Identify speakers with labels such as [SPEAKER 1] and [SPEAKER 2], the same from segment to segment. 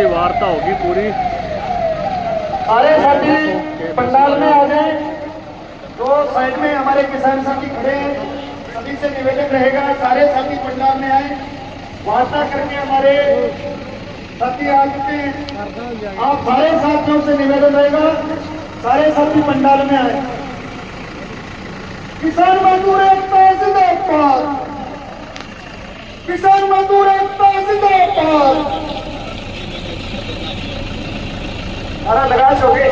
[SPEAKER 1] जी वार्ता होगी पूरी।
[SPEAKER 2] सारे साथी पंडाल में आ जाए। तो साइड में हमारे किसान साथी खड़े हैं, सभी से निवेदन रहेगा सारे साथी पंडाल में आए। वार्ता करके हमारे साथी आ चुके हैं। आप सारे साथियों से निवेदन रहेगा सारे साथी पंडाल में आए। किसान मजदूर एकता जिंदाबाद, किसान मजदूर एकता जिंदाबाद। अरे लगाश हो गए।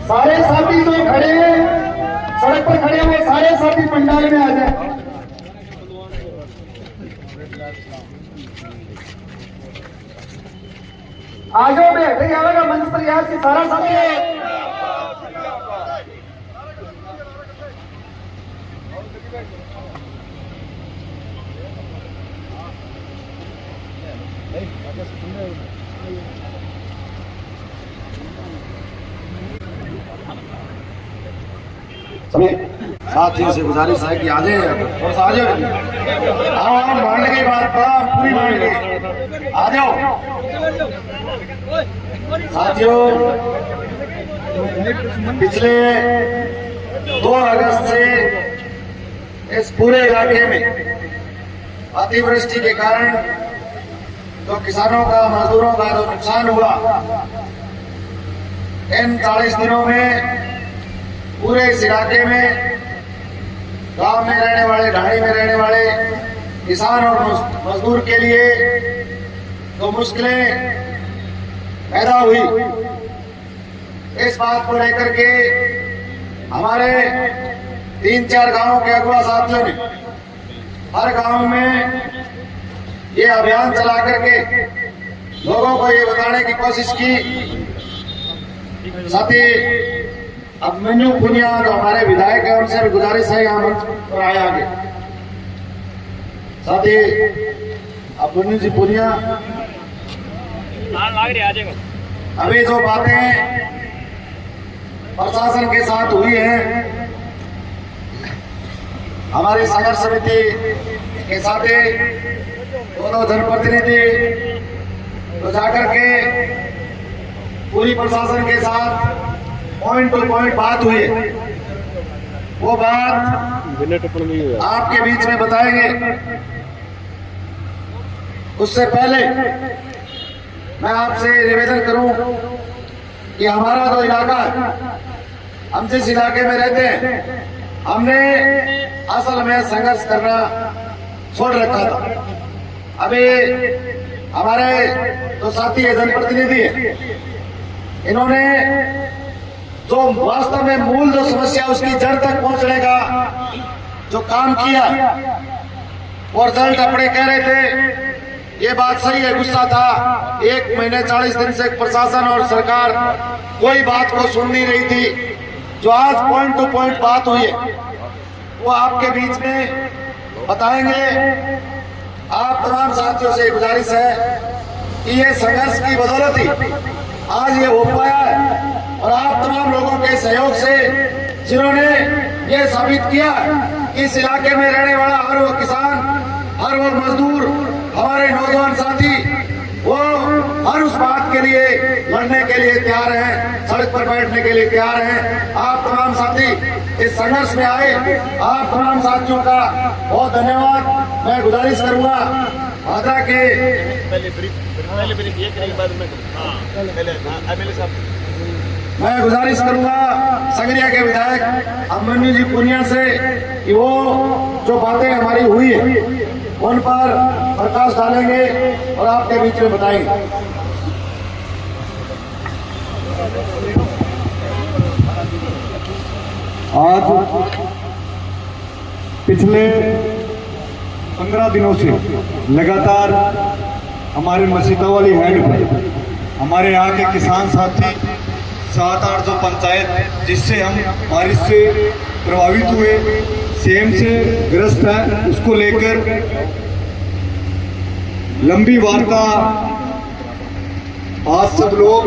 [SPEAKER 2] सारे साथी जो खड़े हैं सड़क पर खड़े हुए सारे साथी पंडाल में आ जाए। आजो बैठे जाएगा मंच पर यहाँ से सारा साथी है।
[SPEAKER 3] सभी साथियों से गुजारिश है कि आ जाए और आ जाओ। हाँ मान गई बात पूरी मान गई, आ जाओ साथियों। पिछले 2 अगस्त से इस पूरे इलाके में अतिवृष्टि के कारण जो किसानों का मजदूरों का जो नुकसान हुआ, इन 40 दिनों में पूरे इस इलाके में गांव में रहने वाले, ढाणी में रहने वाले किसान और मजदूर के लिए जो मुश्किलें पैदा हुई, इस बात को लेकर के हमारे 3-4 गांवों के अगुवा साथियों ने हर गांव में ये अभियान चला करके लोगों को ये बताने की कोशिश की। साथ ही अभिमन्यु पुनिया जो हमारे विधायक है उनसे भी गुजारिश है यहाँ मंच पर आए आगे। साथ ही अभिमन्यु जी पुनिया, अभी जो बातें प्रशासन के साथ हुई हैं, हमारी संघर्ष समिति के साथ दोनों जनप्रतिनिधि तो जाकर के पूरी प्रशासन के साथ पॉइंट टू पॉइंट बात हुई है, वो बात आपके बीच में बताएंगे। उससे पहले मैं आपसे निवेदन करूं कि हमारा जो इलाका है, हम जिस इलाके में रहते हैं, हमने असल में संघर्ष करना छोड़ रखा था। अभी हमारे जो साथी है, जनप्रतिनिधि है, इन्होंने जो वास्तव में मूल जो समस्या उसकी जड़ तक पहुंचने का जो काम किया, और रिजल्ट अपने कह रहे थे ये बात सही है, गुस्सा था। 1 महीने 40 दिन से प्रशासन और सरकार कोई बात को सुन नहीं रही थी। जो आज पॉइंट टू पॉइंट बात हुई है वो आपके बीच में बताएंगे। आप तमाम साथियों से गुजारिश है कि ये संघर्ष की बदौलत ही आज ये हो पाया है, और आप तमाम लोगों के सहयोग से जिन्होंने ये साबित किया कि इस इलाके में रहने वाला हर वो किसान, हर वो मजदूर, हमारे नौजवान साथी, वो हर उस बात के लिए लड़ने के लिए तैयार हैं, सड़क पर बैठने के लिए तैयार हैं। आप तमाम साथी इस संघर्ष में आए, आप तमाम साथियों का बहुत धन्यवाद। मैं गुजारिश करूंगा आदरा के मैं गुजारिश करूंगा संगरिया के विधायक अभिमन्यु जी पुनिया से कि वो जो बातें हमारी हुई है उन पर प्रकाश डालेंगे और आपके बीच में बताएंगे।
[SPEAKER 4] आज पिछले 15 दिनों से लगातार हमारे मसीता वाली हैड पर हमारे यहाँ के किसान साथी 7-8 जो पंचायत जिससे हम बारिश से प्रभावित हुए, सेम से ग्रस्त है, उसको लेकर लंबी वार्ता आज सब लोग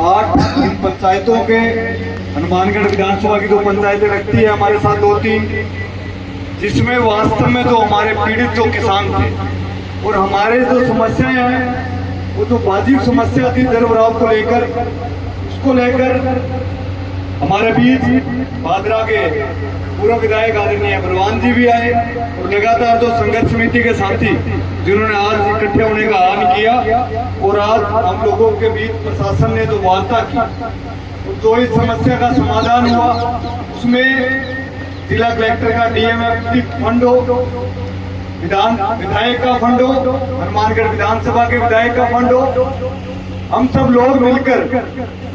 [SPEAKER 4] 8 पंचायतों के, हनुमानगढ़ विधानसभा की जो पंचायतें लगती है हमारे साथ 2-3, जिसमें वास्तव में जो हमारे पीड़ित जो किसान थे और हमारे जो समस्याएं हैं वो जो वाजिब समस्या थी जल भराव को लेकर, उसको लेकर हमारे बीच भादरा के पूर्व विधायक आदरणीय बलवान जी भी आए और लगातार जो संघर्ष समिति के साथी जिन्होंने आज इकट्ठे होने का आह्वान किया, और आज हम लोगों के बीच प्रशासन ने जो वार्ता की, जो इस समस्या का समाधान हुआ उसमें जिला कलेक्टर का DMF फंड हो, विधायक का फंड हो, हनुमानगढ़ विधानसभा के विधायक का फंड हो, हम सब लोग मिलकर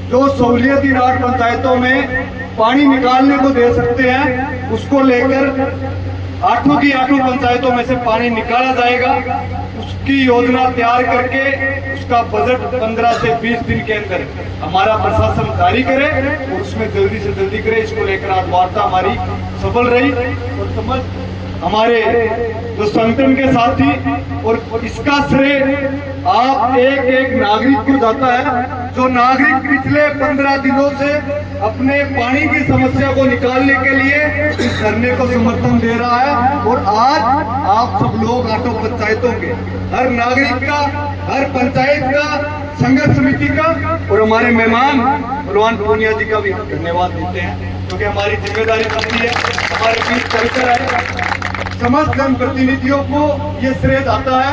[SPEAKER 4] जो सहूलियत इन 8 पंचायतों में पानी निकालने को दे सकते हैं उसको लेकर 8 की 8 पंचायतों में से पानी निकाला जाएगा। उसकी योजना तैयार करके उसका बजट 15 से 20 दिन के अंदर हमारा प्रशासन जारी करे और उसमें जल्दी से जल्दी करे। इसको लेकर आज वार्ता हमारी सफल रही और समझ हमारे जो संगठन के साथी, और इसका श्रेय आप एक नागरिक को जाता है जो नागरिक पिछले 15 दिनों से अपने पानी की समस्या को निकालने के लिए इस धरने को समर्थन दे रहा है। और आज आप सब लोग 8 पंचायतों के हर नागरिक का, हर पंचायत का, संघर्ष समिति का और हमारे मेहमान बलवान पूनिया जी का भी हम धन्यवाद देते हैं, क्योंकि हमारी जिम्मेदारी बनती है, हमारे बीच चलकर आए समस्त जनप्रतिनिधियों को ये श्रेय जाता है,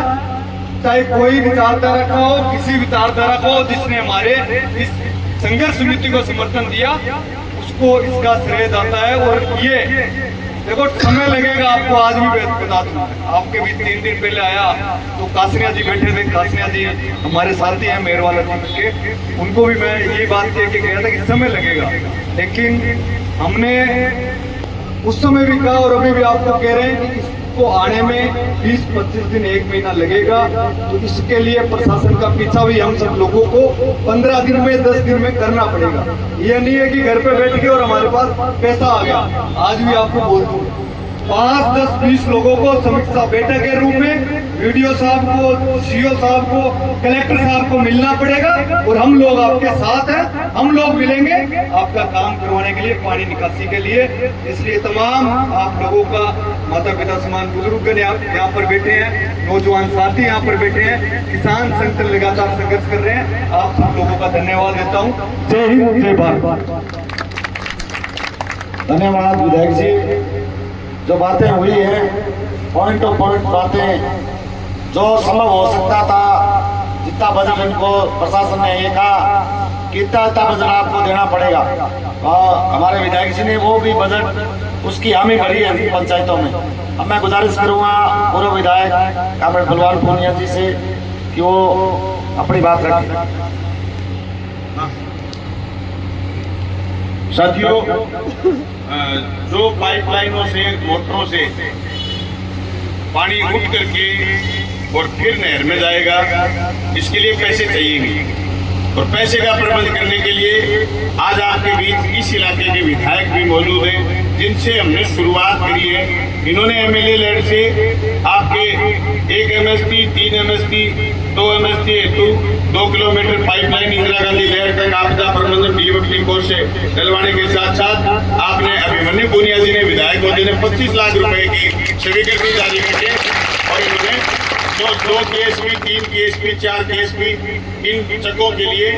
[SPEAKER 4] चाहे कोई विचारधारा का हो, किसी विचारधारा का हो, जिसने हमारे इस संघर्ष समिति को समर्थन दिया उसको इसका श्रेय जाता है। और ये देखो समय लगेगा, आपको आज भी बता दूं, आपके बीच 3 दिन पहले आया तो कासनिया जी बैठे थे, कासनिया जी हमारे साथी हैं मेरवाला जी के, उनको भी मैं ये बात कह के गया था कि समय लगेगा, लेकिन हमने उस समय भी कहा और अभी भी आपको कह रहे हैं कि इसको आने में 20-25 दिन 1 महीना लगेगा। तो इसके लिए प्रशासन का पीछा भी हम सब लोगों को 15 दिन में 10 दिन में करना पड़ेगा। ये नहीं है कि घर पे बैठ के और हमारे पास पैसा आ गया। आज भी आपको बोल दूं 5, 10, 20 लोगों को समीक्षा बैठक के रूप में वीडियो साहब को, CO साहब को, कलेक्टर साहब को मिलना पड़ेगा और हम लोग आपके साथ हैं, हम लोग मिलेंगे आपका काम करवाने के लिए, पानी निकासी के लिए। इसलिए तमाम आप लोगों का माता पिता समान बुजुर्ग यहाँ पर बैठे हैं, नौजवान साथी यहाँ पर बैठे हैं, किसान संगठन लगातार संघर्ष कर रहे हैं, आप सब लोगों का धन्यवाद देता हूँ। जय हिंद, जय भारत।
[SPEAKER 3] धन्यवाद विधायक जी। जो बातें हुई है पॉइंट टू पॉइंट बातें, जो संभव हो सकता था, जितना बजट इनको प्रशासन ने ये कहा कि इतना बजट आपको देना पड़ेगा, और हमारे विधायक जी ने वो भी बजट उसकी हामी भरी है पंचायतों में। अब मैं गुजारिश करूंगा पूर्व विधायक कामरेड बलवान पूनिया जी से कि वो अपनी बात रखें।
[SPEAKER 1] साथियों, जो पाइपलाइनों से, मोटरों से पानी उठ करके और फिर नहर में जाएगा, इसके लिए पैसे चाहिए और पैसे का प्रबंध करने के लिए आज आपके बीच इस इलाके के विधायक भी मौजूद हैं, जिनसे हमने शुरुआत करी है। इन्होंने MLA लैंड से आपके 1 MST, 3 MST, 2 MST हेतु 2 किलोमीटर पाइपलाइन इंदिरा गांधी नहर तक आपदा प्रबंधन DMF कोष से डलवाने के साथ साथ आपने अभिमन्यु पूनिया जी ने, विधायक महोदय ने 25 लाख रुपए की स्वीकृति जारी की और इन्होंने 2 KSP, 3 KSP, 4 KSP इन चक्कों के लिए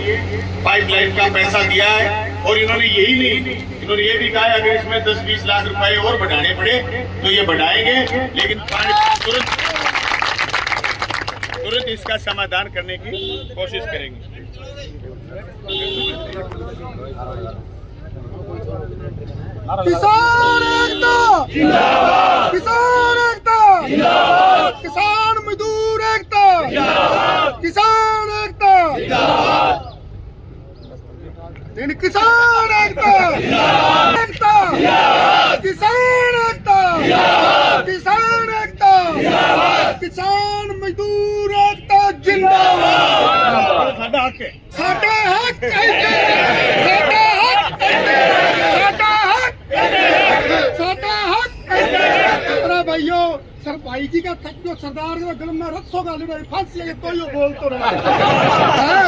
[SPEAKER 1] पाइपलाइन का पैसा दिया है। और इन्होंने यही नहीं, इन्होंने ये भी कहा है अगर इसमें 10-20 लाख रुपए और बढ़ाने पड़े तो ये बढ़ाएंगे, लेकिन तुरंत इसका समाधान करने की कोशिश करेंगे।
[SPEAKER 2] किसान एकता जिंदाबाद, किसान एकता जिंदाबाद, किसान मजदूर एकता जिंदाबाद, किसान एकता जिंदाबाद, किसान एकता जिंदाबाद, किसान एकता जिंदाबाद, किसान एकता जिंदाबाद, किसान मजदूर एकता जिंदाबाद। साडा हक है, साडा हक है, साडा हक है, साडा हक है। अरे भाइयों, सर भाई जी का थक जो सरदार के गल में रस्सों का लिबाई फांसी है तो यो बोल तो रहा है।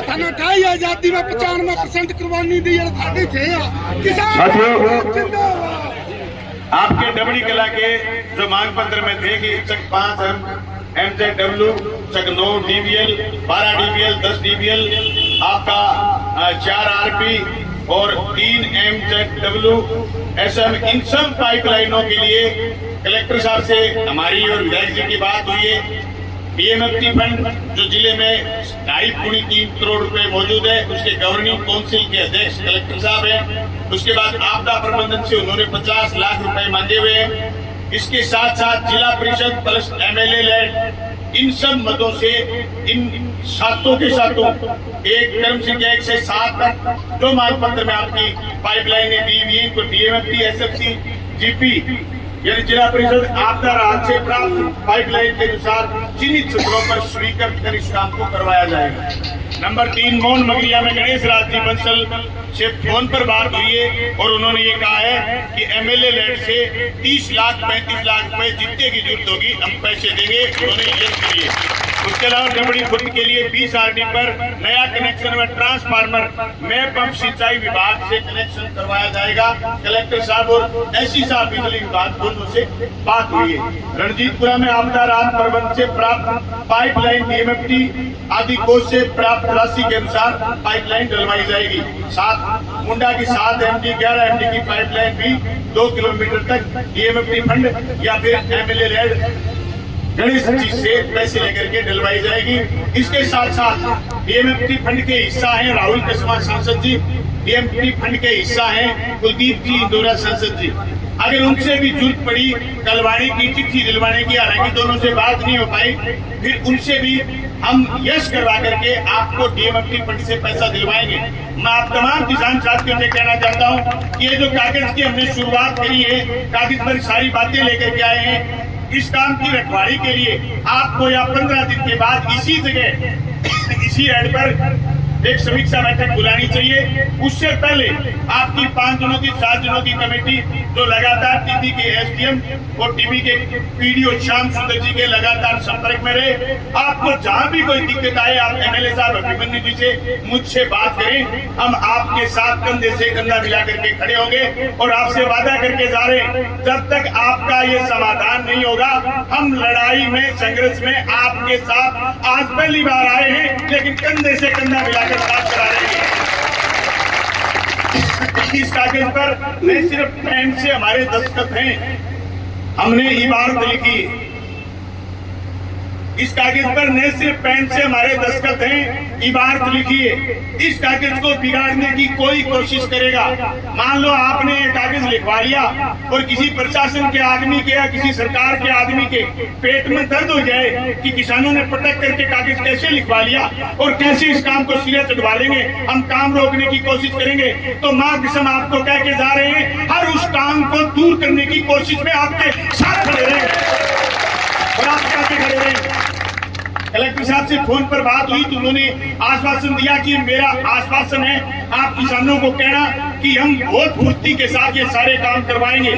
[SPEAKER 2] थाना ठाई आजादी में 95% कुर्बानी दी है, थाने थे किसान जिंदाबाद।
[SPEAKER 1] आपके डबड़ी कला के जो मांग पत्र में थे कि 5 MZW चकनौर DBL 12 DBL 10 DBL आपका 4 RP और 3 MZW SM, इन सब पाइपलाइनों के लिए कलेक्टर साहब से हमारी और विधायक जी की बात हुई है। DMFT फंड जो जिले में 2.5-3 करोड़ रुपए मौजूद है, उसके गवर्निंग काउंसिल के अध्यक्ष कलेक्टर साहब हैं। उसके बाद आपदा प्रबंधन से उन्होंने 50 लाख रुपए मांगे हुए हैं। इसके साथ साथ जिला परिषद प्लस MLA लैंड, इन सब मदों से इन सातों के सातों एक क्रम संख्या 1 से 7 तक जो मांग पत्र में आपकी पाइपलाइनें दी हुई हैं, तो DMFT SFC GP यानी जिला परिषद आपदा राहत से प्राप्त पाइपलाइन के अनुसार चिन्हित क्षेत्रों पर स्वीकृत कर इस काम को करवाया जाएगा। नंबर 3, मोहन मगरिया में गणेश राज जी बंसल से फोन पर बात हुई है और उन्होंने ये कहा है कि MLA लैंड से 30 लाख 35 लाख रुपए जितने की जरूरत होगी हम पैसे देंगे, उन्होंने यस किए। उसके अलावा डबड़ी खुद के लिए 20 RD पर नया कनेक्शन में ट्रांसफार्मर में पंप सिंचाई विभाग से कनेक्शन करवाया जाएगा। कलेक्टर साहब और SC साहब बिजली विभाग दोनों से बात हुई है। रणजीतपुरा में आपदा राहत प्रबंध से प्राप्त पाइपलाइन DMFT आदि कोष से प्राप्त राशि के अनुसार पाइपलाइन डलवाई जाएगी। मुंडा की 7 MD 11 MD की पाइपलाइन भी 2 किलोमीटर तक DMFT फंड या फिर MLA लैंड गणेश जी से पैसे लेकर के डलवाई जाएगी। इसके साथ साथ DMFT फंड के हिस्सा हैं राहुल कसवा सांसद जी, DMFT फंड के हिस्सा हैं कुलदीप जी इंदौरा सांसद जी। अगर उनसे भी जरूरत पड़ी कलवाने की, चिट्ठी दिलवाने की, हालांकि दोनों से बात नहीं हो पाई, फिर उनसे भी हम यश करवा करके आपको DMFT फंड से पैसा दिलवाएंगे। मैं आप तमाम किसान साथियों से कहना चाहता हूँ कि ये जो कागज की हमने शुरुआत करी है, कागज पर सारी बातें लेकर के आए हैं, इस काम की रखवाली के लिए आपको या 15 दिन के बाद इसी जगह इसी एड पर एक समीक्षा बैठक बुलानी चाहिए। उससे पहले आपकी 5 दिनों की 7 दिनों की कमेटी जो लगातार टीबी के SDM और टीबी के PDO श्याम सुंदर जी के लगातार संपर्क में रहे। आपको जहां भी कोई दिक्कत आए आप MLA साहब अभिमन्यु जी से मुझसे बात करें, हम आपके साथ कंधे से कंधा मिला करके खड़े होंगे और आपसे वादा करके जा रहे हैं जब तक आपका ये समाधान नहीं होगा हम लड़ाई में संघर्ष में आपके साथ आज पहली बार आए हैं, लेकिन कंधे से कंधा मिलाकर साथ करा रहे हैं। इस कागज पर नहीं सिर्फ पेन से हमारे दस्तखत हैं, हमने इबारत लिखी। इस कागज पर न सिर्फ पेन से हमारे दस्तखत हैं, इबारत लिखी है। इस कागज को बिगाड़ने की कोई कोशिश करेगा, मान लो आपने ये कागज लिखवा लिया और किसी प्रशासन के आदमी के या किसी सरकार के आदमी के पेट में दर्द हो जाए कि किसानों ने पटक करके कागज कैसे लिखवा लिया और कैसे इस काम को सिरे चढ़वा लेंगे, हम काम रोकने की कोशिश करेंगे, तो मां कसम आपको कह के जा रहे हैं हर उस काम को दूर करने की कोशिश में आपके साथ खड़े रहेंगे और आप कहते खड़े रहेंगे। कलेक्टर साहब से फोन पर बात हुई तो उन्होंने आश्वासन दिया कि मेरा आश्वासन है आप किसानों को कहना कि हम बहुत फुर्ती के साथ ये सारे काम करवाएंगे।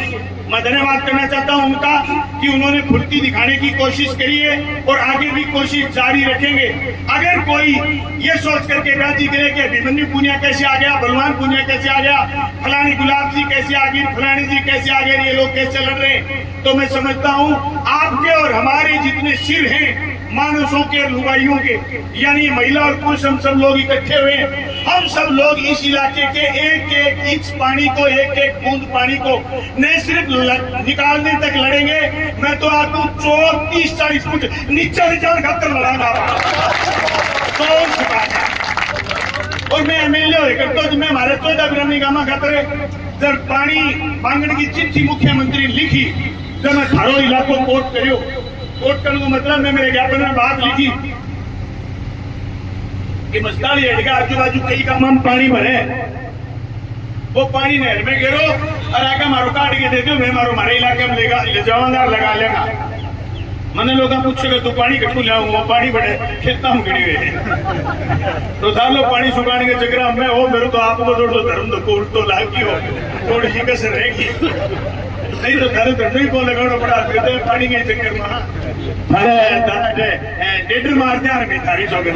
[SPEAKER 1] मैं धन्यवाद करना चाहता हूं उनका कि उन्होंने फुर्ती दिखाने की कोशिश करी है और आगे भी कोशिश जारी रखेंगे। अगर कोई ये सोच करके बाजी करे कि अभिमन्यु पुनिया कैसे आ गया, बलवान पुनिया कैसे आ गया, फलानी गुलाब जी कैसे आ गई, फलानी जी कैसे आ गए, ये लोग कैसे लड़ रहे हैं, तो मैं समझता हूं आपके और हमारे जितने सिर हैं मानसों के लुगाइयों के यानी महिला और पुरुष हम सब लोग इकट्ठे हुए हैं, हम सब लोग इस इलाके के एक एक इंच पानी को, एक एक बूंद पानी को न सिर्फ निकालने तक लड़ेंगे, मैं तो आपको 34-40 फुट नीचे जान खातर लड़ाऊंगा और मैं MLA होकर तो मैं हमारे 14 ग्रामीण गामा खातर जब पानी मांगने की चिट्ठी मुख्यमंत्री लिखी, जब मैं थारो इलाको कोर्ट करियो, कोर्ट करने का मतलब मैं मेरे ज्ञापन में बात लिखी कि मस्ताली हेडगा आजू बाजू कई का हम पानी भरे, वो पानी नहर में गिरो और आगे मारो काट के दे दो, मैं मारो हमारे इलाके में ले जाऊंगा लगा लेगा। मैंने लोग पूछेगा तू पानी कटू ले वो पानी बड़े खेता हूँ गिड़ी हुए तो था लो पानी सुखाने के चक्कर में हो मेरे तो आपको थोड़ा धर्म तो कोर्ट तो लागी हो थोड़ी सी कसर रहेगी, नहीं तो घर धरने को लगाना पड़ा देते पानी के चक्कर में अरे डेढ़ मारते हैं मैं थारी चौके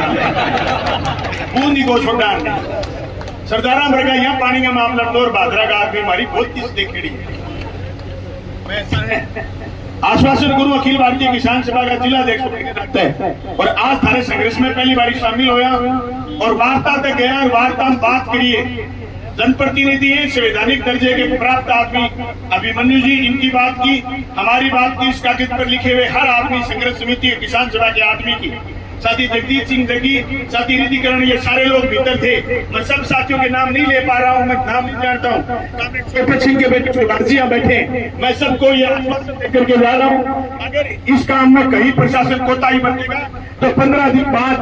[SPEAKER 1] बूंदी को छोड़ा सरदारा मरगा यहाँ पानी का मामला तो और बादरा का आदमी हमारी बहुत किस देखेड़ी आश्वासन गुरु अखिल भारतीय किसान सभा का जिला अध्यक्ष रखता है और आज थारे संघर्ष में पहली बार शामिल होया और वार्ता तक गया और वार्ता में बात करिए। जनप्रतिनिधि है, संवैधानिक दर्जे के प्राप्त आदमी अभिमन्यु जी, इनकी बात की, हमारी बात की, इस कागज पर लिखे हुए हर आदमी, संघर्ष समिति किसान सभा के आदमी की, साथी जगदीश सिंह जगी, साथी रिधिकरण, ये सारे लोग भीतर थे। मैं सब साथियों के नाम नहीं ले पा रहा हूँ, मैं नाम नहीं जानता हूँ। सिंह के बेटे प्रधान बैठे, मैं सबको ये आश्वासन देकर के जा रहा हूँ, अगर इस काम में कहीं प्रशासन कोताही बरतेगा तो 15 दिन बाद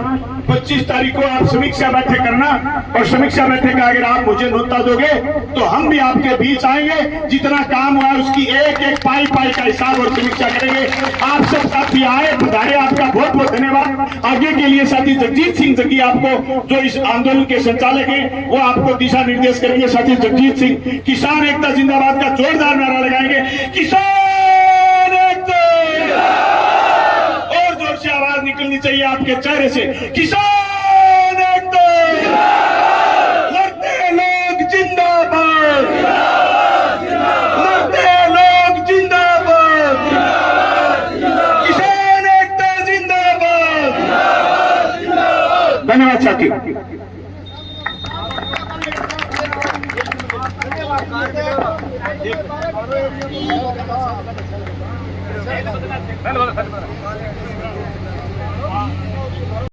[SPEAKER 1] 25 तारीख को आप समीक्षा बैठक करना और समीक्षा बैठक का अगर आप मुझे न्योता दोगे तो हम भी आपके बीच आएंगे, जितना काम हुआ उसकी एक एक पाई पाई का हिसाब और समीक्षा करेंगे। आप सब साथी आए, बधाई, आपका बहुत बहुत धन्यवाद। आगे के लिए साथी जगजीत सिंह जगी आपको, जो इस आंदोलन के संचालक हैं, वो आपको दिशा निर्देश करेंगे। साथी जगजीत सिंह किसान एकता जिंदाबाद का जोरदार नारा लगाएंगे, किसान एकता, और जोर से आवाज निकलनी चाहिए आपके चेहरे से, किसान एकता, लड़ते लोग जिंदाबाद, लड़ते लोग जिंदाबाद, किसान एकता जिंदाबाद। धन्यवाद साथी।
[SPEAKER 5] धन्यवाद।